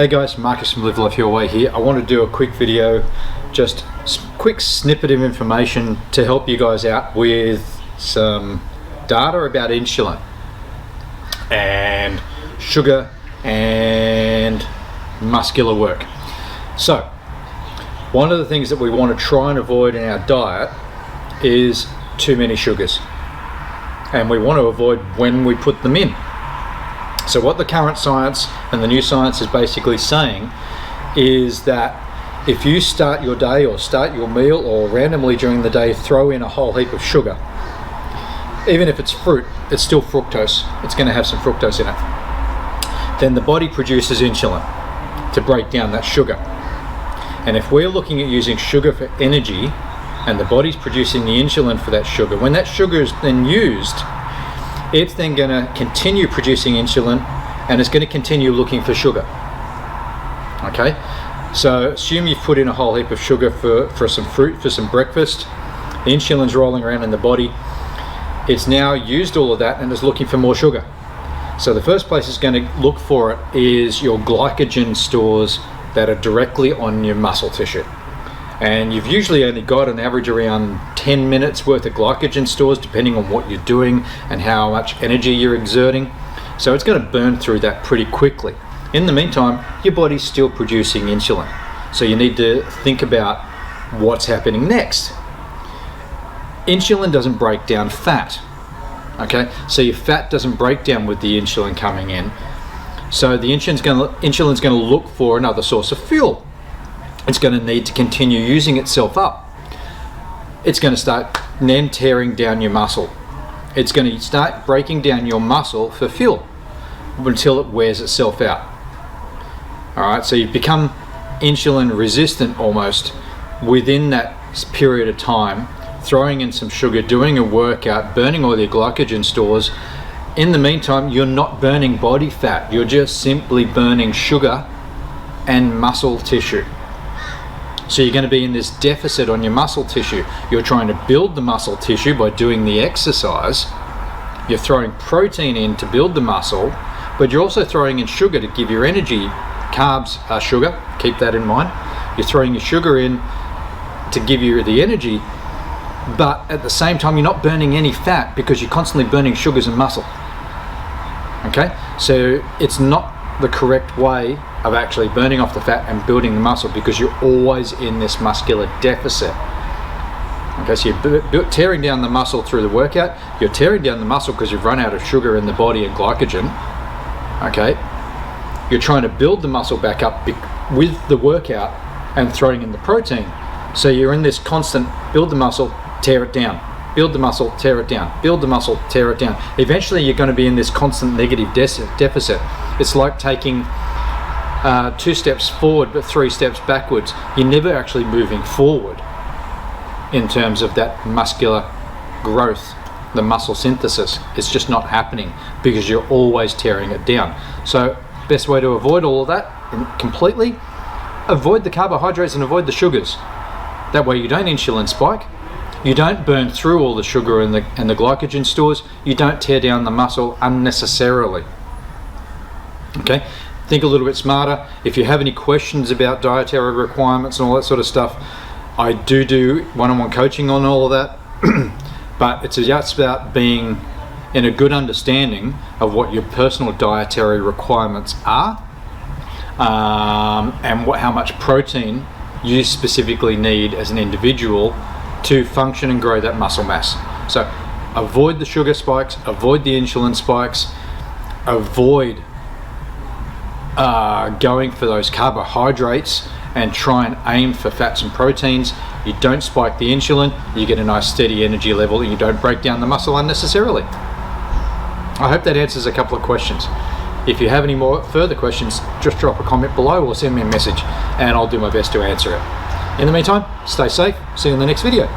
Hey guys, Marcus from Live Life Your Way here. I want to do a quick video, just quick snippet of information to help you guys out with some data about insulin and sugar and muscular work. So, one of the things that we want to try and avoid in our diet is too many sugars, and we want to avoid when we put them in. So what the current science and the new science is basically saying is that if you start your day or start your meal or randomly during the day throw in a whole heap of sugar, even if it's fruit, it's still fructose, it's going to have some fructose in it, then the body produces insulin to break down that sugar. And if we're looking at using sugar for energy and the body's producing the insulin for that sugar, when that sugar is then used, it's then going to continue producing insulin and it's going to continue looking for sugar. Okay, so assume you've put in a whole heap of sugar for some fruit, for some breakfast. The insulin's rolling around in the body. It's now used all of that and is looking for more sugar. So the first place it's going to look for it is your glycogen stores that are directly on your muscle tissue. And you've usually only got an average around 10 minutes worth of glycogen stores, depending on what you're doing and how much energy you're exerting. So it's going to burn through that pretty quickly. In the meantime, your body's still producing insulin. So you need to think about what's happening next. Insulin doesn't break down fat. Okay, so your fat doesn't break down with the insulin coming in. So the insulin's going to look for another source of fuel. It's going to need to continue using itself up. It's going to start then tearing down your muscle. It's going to start breaking down your muscle for fuel until it wears itself out. Alright, so you've become insulin resistant almost within that period of time, throwing in some sugar, doing a workout, burning all your glycogen stores. In the meantime, you're not burning body fat, you're just simply burning sugar and muscle tissue. So you're going to be in this deficit on your muscle tissue. You're trying to build the muscle tissue by doing the exercise. You're throwing protein in to build the muscle, but you're also throwing in sugar to give your energy. Carbs are sugar, keep that in mind. You're throwing your sugar in to give you the energy, but at the same time you're not burning any fat because you're constantly burning sugars and muscle. Okay, so it's not the correct way of actually burning off the fat and building the muscle, because you're always in this muscular deficit. Okay, so you're tearing down the muscle through the workout. You're tearing down the muscle because you've run out of sugar in the body and glycogen. Okay, you're trying to build the muscle back up with the workout and throwing in the protein. So you're in this constant build the muscle, tear it down, build the muscle, tear it down, build the muscle, tear it down. Eventually you're going to be in this constant negative deficit. It's like taking 2 steps forward but 3 steps backwards. You're never actually moving forward in terms of that muscular growth, the muscle synthesis. It's just not happening because you're always tearing it down. So best way to avoid all of that completely, avoid the carbohydrates and avoid the sugars. That way you don't insulin spike, you don't burn through all the sugar and the glycogen stores, you don't tear down the muscle unnecessarily. Okay, think a little bit smarter. If you have any questions about dietary requirements and all that sort of stuff, I do one-on-one coaching on all of that. But it's just about being in a good understanding of what your personal dietary requirements are, and how much protein you specifically need as an individual to function and grow that muscle mass. So avoid the sugar spikes, avoid the insulin spikes, avoid going for those carbohydrates, and try and aim for fats and proteins. You don't spike the insulin, you get a nice steady energy level, and you don't break down the muscle unnecessarily. I hope that answers a couple of questions. If you have any more further questions, just drop a comment below or send me a message and I'll do my best to answer it. In the meantime, stay safe. See you in the next video.